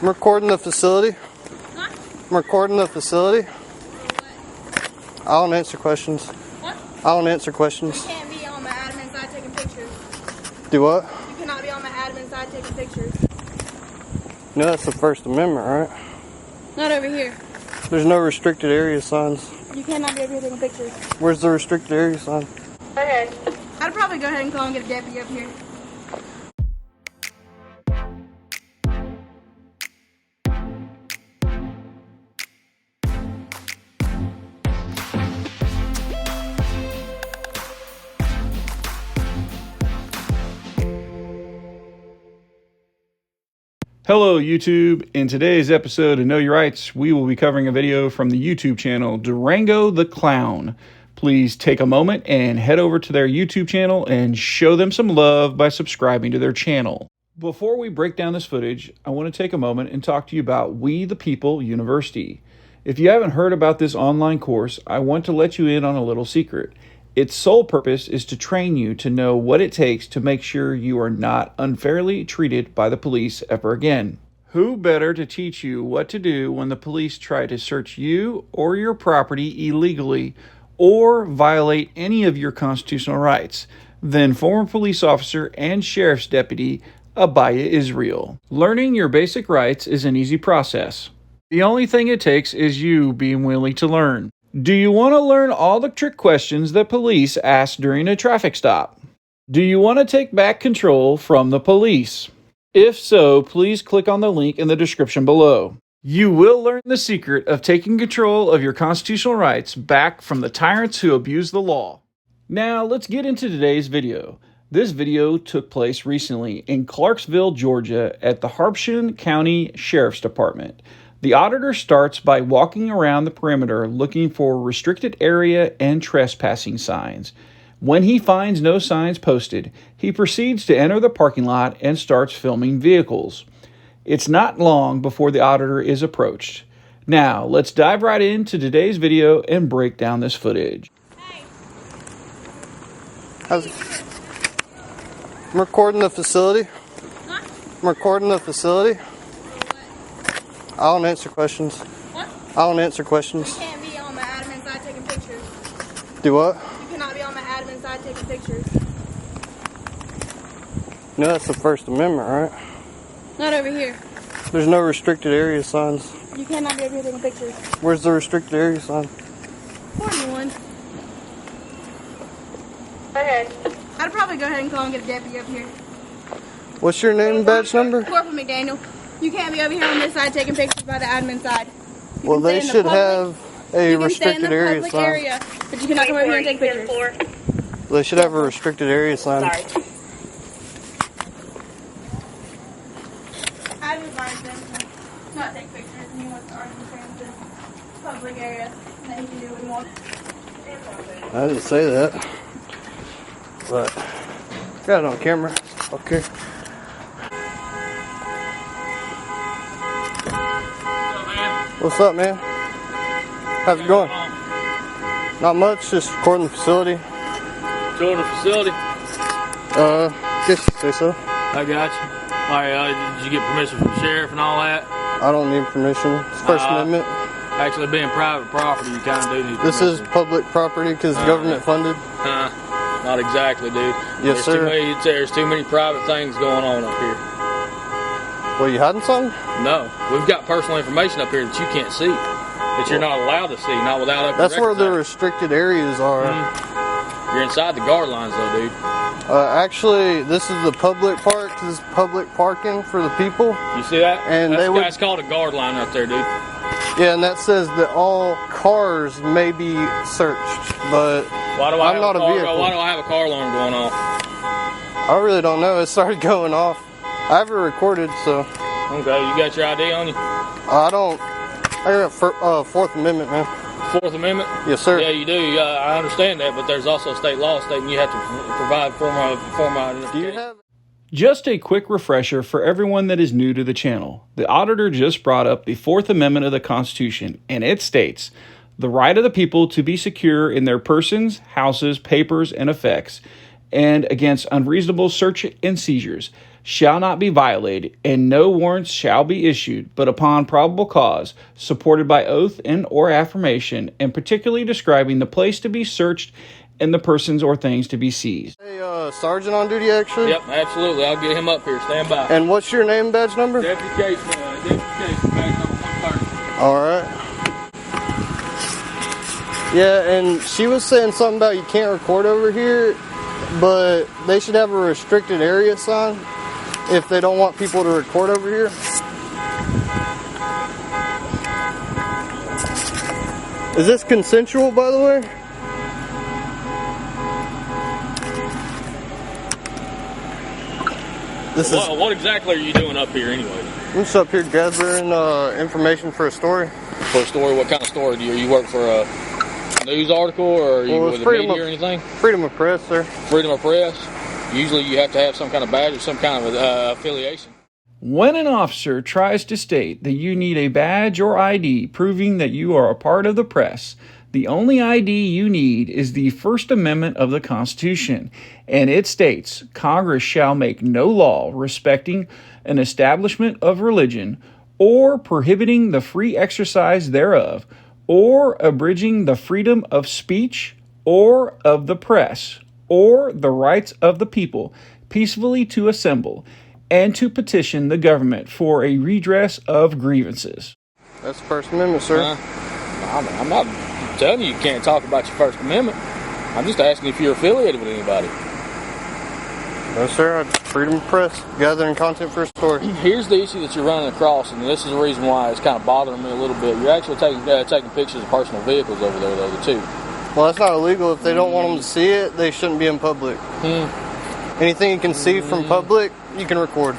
I'm recording the facility. Huh? I'm recording the facility. I don't answer questions. What? I don't answer questions. You can't be on my admin side taking pictures. Do what? You cannot be on my admin side taking pictures. No, that's the First Amendment, right? Not over here. There's no restricted area signs. You cannot be over here taking pictures. Where's the restricted area sign? Okay. I'd probably go ahead and call and get a deputy up here. Hello YouTube. In today's episode of Know Your Rights, we will be covering a video from the YouTube channel Durango the Clown. Please take a moment and head over to their YouTube channel and show them some love by subscribing to their channel. Before we break down this footage, I want to take a moment and talk to you about We the People University. If you haven't heard about this online course, I want to let you in on a little secret. Its sole purpose is to train you to know what it takes to make sure you are not unfairly treated by the police ever again. Who better to teach you what to do when the police try to search you or your property illegally or violate any of your constitutional rights than former police officer and sheriff's deputy Abiyah Israel. Learning your basic rights is an easy process. The only thing it takes is you being willing to learn. Do you want to learn all the trick questions that police ask during a traffic stop? Do you want to take back control from the police? If so, please click on the link in the description below. You will learn the secret of taking control of your constitutional rights back from the tyrants who abuse the law. Now, let's get into today's video. This video took place recently in Clarksville, Georgia at the Harpshen County Sheriff's Department. The auditor starts by walking around the perimeter looking for restricted area and trespassing signs. When he finds no signs posted, he proceeds to enter the parking lot and starts filming vehicles. It's not long before the auditor is approached. Now, let's dive right into today's video and break down this footage. Hey. I'm recording the facility. Huh? I'm recording the facility. I don't answer questions. What? I don't answer questions. You can't be on my admin side taking pictures. Do what? You cannot be on my admin side taking pictures. No, that's the First Amendment, right? Not over here. There's no restricted area signs. You cannot be over here taking pictures. Where's the restricted area sign? 41. Okay. I'd probably go ahead and call and get a deputy up here. What's your name and badge number? Corporal McDaniel. You can't be over here on this side taking pictures by the admin side. You Well, can they stay in the should public- have a you can stay in restricted the area public sign. area, but you cannot come over here and take pictures. They should have a restricted area sign. Sorry. I'd advise them to not take pictures and he wants to argue in the public area and then he can do what he wants. I didn't say that. But got it on camera. Okay. What's up, man? How's it going? Not much, just recording the facility. Touring the facility? Guess you say so. I got you. Alright, did you get permission from the sheriff and all that? I don't need permission. It's First Amendment. Actually, being private property, you kind of do need This permission. is public property because government funded. Not exactly, dude. Yes, sir. There's too many private things going on up here. Well, you hiding something? No, we've got personal information up here that you can't see, that you're not allowed to see, not without open That's where records the act. restricted areas are. You're inside the guard lines, though, dude. Actually, this is the public park. This is public parking for the people. You see that? And That's called a guard line right there, dude. Yeah, and that says that all cars may be searched, but Why do I I'm not a vehicle. Why do I have a car alarm going off? I really don't know. It started going off. I have it recorded, so Okay, you got your ID on you? I don't. I got Fourth Amendment, man. Fourth Amendment? Yes, sir. Yeah, you do. I understand that, but there's also state law stating you have to provide form of Do you identification. have? Just a quick refresher for everyone that is new to the channel. The auditor just brought up the Fourth Amendment of the Constitution, and it states, the right of the people to be secure in their persons, houses, papers, and effects, and against unreasonable search and seizures, shall not be violated, and no warrants shall be issued, but upon probable cause, supported by oath and or affirmation, and particularly describing the place to be searched and the persons or things to be seized. Hey, sergeant on duty, actually? Yep, absolutely. I'll get him up here. Stand by. And what's your name and badge number? Deputy Case, badge number 130. All right. Yeah, and she was saying something about you can't record over here, but they should have a restricted area sign if they don't want people to record over here. Is this consensual, by the way? What exactly are you doing up here anyway? I'm just up here gathering information for a story. For a story? What kind of story? Do you work for a news article, or are you with the media or anything? Freedom of press, sir. Freedom of press? Usually you have to have some kind of badge or some kind of affiliation. When an officer tries to state that you need a badge or ID proving that you are a part of the press, the only ID you need is the First Amendment of the Constitution, and it states, Congress shall make no law respecting an establishment of religion, or prohibiting the free exercise thereof, or abridging the freedom of speech, or of the press, or the rights of the people peacefully to assemble, and to petition the government for a redress of grievances. That's the First Amendment, sir. I'm not telling you can't talk about your First Amendment. I'm just asking if you're affiliated with anybody. No, sir. Freedom of press, gathering content for a story. Here's the issue that you're running across, and this is the reason why it's kind of bothering me a little bit. You're actually taking pictures of personal vehicles over there, though, too. Well, that's not illegal. If they don't want them to see it, they shouldn't be in public. Anything you can see from public, you can record.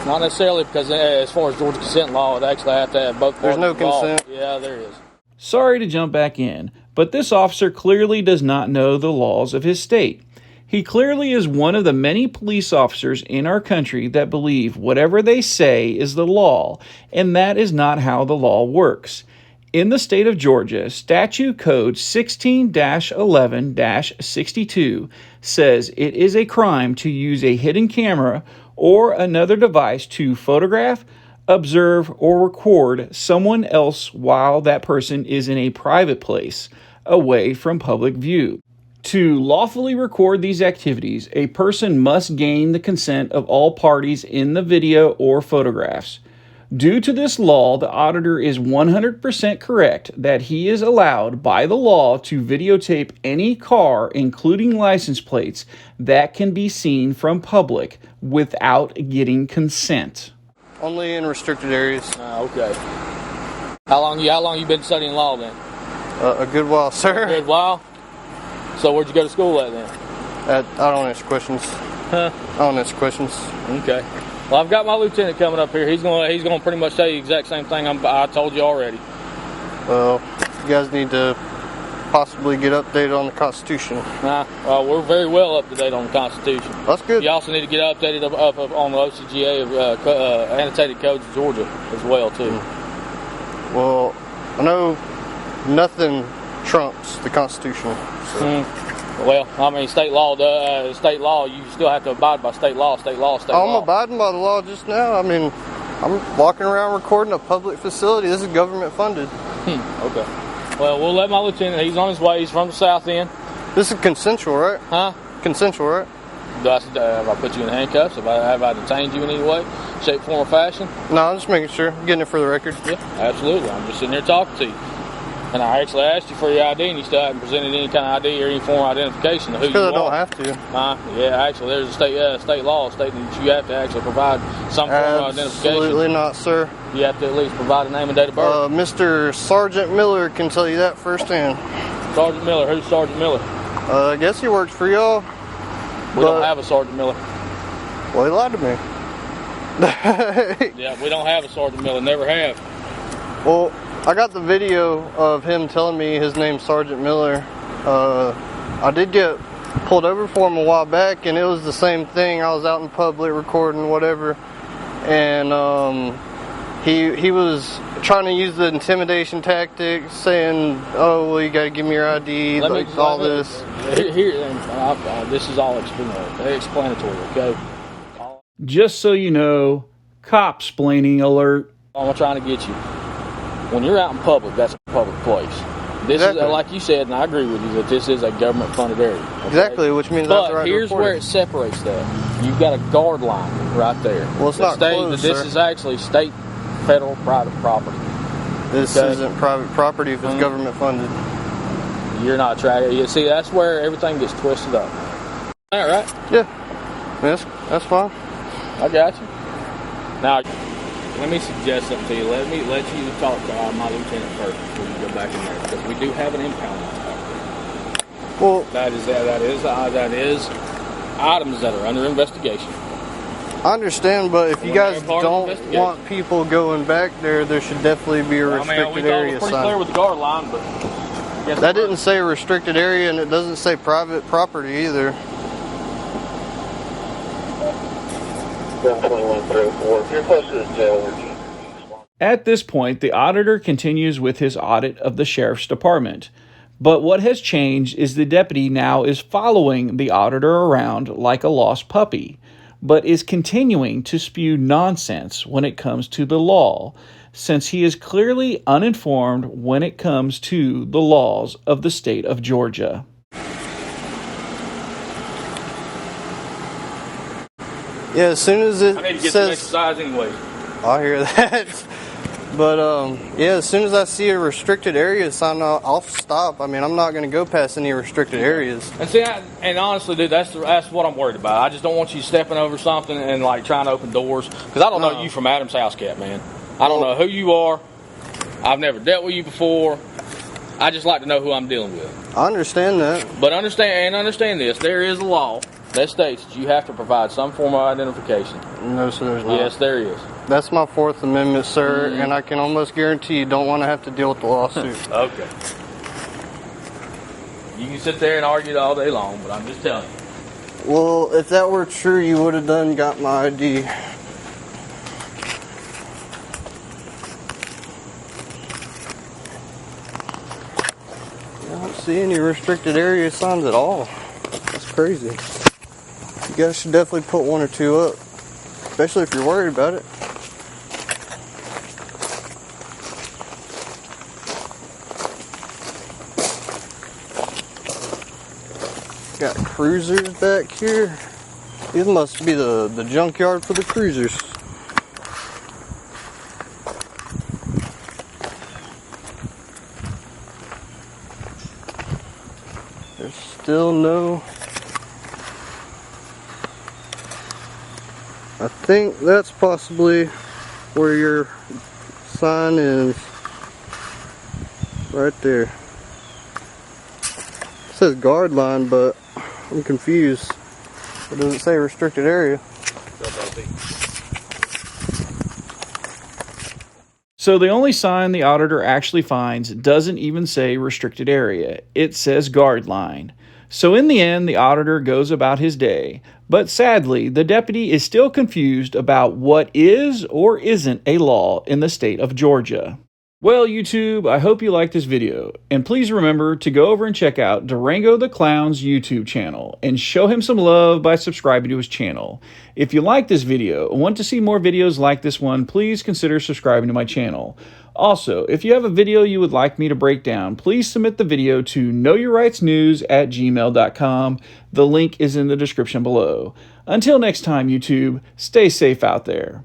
Not necessarily, because as far as Georgia consent law, it actually have to have both parties. There's no involved. consent. Yeah, there is. Sorry to jump back in, but this officer clearly does not know the laws of his state. He clearly is one of the many police officers in our country that believe whatever they say is the law, and that is not how the law works. In the state of Georgia, Statute Code 16-11-62 says it is a crime to use a hidden camera or another device to photograph, observe, or record someone else while that person is in a private place, away from public view. To lawfully record these activities, a person must gain the consent of all parties in the video or photographs. Due to this law, the auditor is 100% correct that he is allowed by the law to videotape any car, including license plates, that can be seen from public without getting consent. Only in restricted areas. Okay. How long you been studying law then? A good while, sir. A good while? So where'd you go to school at then? I don't answer questions. Huh? I don't answer questions. Okay. Well, I've got my lieutenant coming up here. He's going pretty much tell you the exact same thing I told you already. Well, you guys need to possibly get updated on the Constitution. Well, we're very well up to date on the Constitution. That's good. You also need to get updated up on the OCGA of annotated codes of Georgia as well too. Well, I know nothing trumps the Constitution. So. Well, I mean, state law, you still have to abide by state law. I'm abiding by the law just now. I mean, I'm walking around recording a public facility. This is government funded. Okay. Well, we'll let my lieutenant, he's on his way. He's from the south end. This is consensual, right? Huh? Consensual, right? Have I put you in handcuffs? Have I detained you in any way, shape, form, or fashion? No, I'm just making sure. I'm getting it for the record. Yeah, absolutely. I'm just sitting here talking to you. And I actually asked you for your ID, and you still haven't presented any kind of ID or any form of identification of who you are. Because I don't have to. Yeah, actually, there's a state law stating that you have to actually provide some form of identification. Absolutely not, sir. You have to at least provide a name and date of birth. Mr. Sergeant Miller can tell you that firsthand. Sergeant Miller? Who's Sergeant Miller? I guess he works for y'all. We don't have a Sergeant Miller. Well, he lied to me. Yeah, we don't have a Sergeant Miller. Never have. Well, I got the video of him telling me his name's Sergeant Miller. I did get pulled over for him a while back, and it was the same thing. I was out in public recording whatever, and he was trying to use the intimidation tactic, saying, "Oh, well, you got to give me your ID," all this. Here, this is all explanatory. Okay. Just so you know, cop-splaining alert. I'm trying to get you. When you're out in public, that's a public place. This Exactly. is, like you said, and I agree with you, that this is a government-funded area. Okay? Exactly, which means I have But the right to here's report where it. it separates that. You've got a guard line right there. Well, it's The not state, closed, This sir. is actually state, federal, private property. This Okay. isn't private property if it's government funded. You're not trying. You see, that's where everything gets twisted up. All right, Yeah, that's fine. I got you. Now, let me suggest something to you. Let you talk to my lieutenant first before you go back in there, because we do have an impound inspector. Well, That is items that are under investigation. I understand, but if you When guys they're part of the don't investigation. want people going back there, there should definitely be a I mean, restricted we thought it area was pretty clear sign. with the guard line, but guess That what? didn't say restricted area, and it doesn't say private property either. 721-304. If you're close to the jail, we're just... At this point, the auditor continues with his audit of the sheriff's department. But what has changed is the deputy now is following the auditor around like a lost puppy, but is continuing to spew nonsense when it comes to the law, since he is clearly uninformed when it comes to the laws of the state of Georgia. Yeah, as soon as it I need to get some says, exercise anyway. I hear that. But yeah, as soon as I see a restricted area sign, I'll stop. I mean, I'm not going to go past any restricted areas. And see, and honestly, dude, that's what I'm worried about. I just don't want you stepping over something and like trying to open doors, because I don't know you from Adam's house cat, man. I don't know who you are. I've never dealt with you before. I just like to know who I'm dealing with. I understand that. But understand this: there is a law that states that you have to provide some form of identification. No, sir, there's not. Yes, there is. That's my Fourth Amendment, sir, and I can almost guarantee you don't want to have to deal with the lawsuit. Okay. You can sit there and argue it all day long, but I'm just telling you. Well, if that were true, you would have got my ID. I don't see any restricted area signs at all. That's crazy. You guys should definitely put one or two up, especially if you're worried about it. Got cruisers back here. These must be the junkyard for the cruisers. There's still no... I think that's possibly where your sign is. Right there. It says guard line, but I'm confused. It doesn't say restricted area. So the only sign the auditor actually finds doesn't even say restricted area. It says guard line. So in the end, the auditor goes about his day. But sadly, the deputy is still confused about what is or isn't a law in the state of Georgia. Well, YouTube, I hope you liked this video, and please remember to go over and check out Durango the Clown's YouTube channel and show him some love by subscribing to his channel. If you like this video and want to see more videos like this one, please consider subscribing to my channel. Also, if you have a video you would like me to break down, please submit the video to knowyourrightsnews@gmail.com. The link is in the description below. Until next time, YouTube, stay safe out there.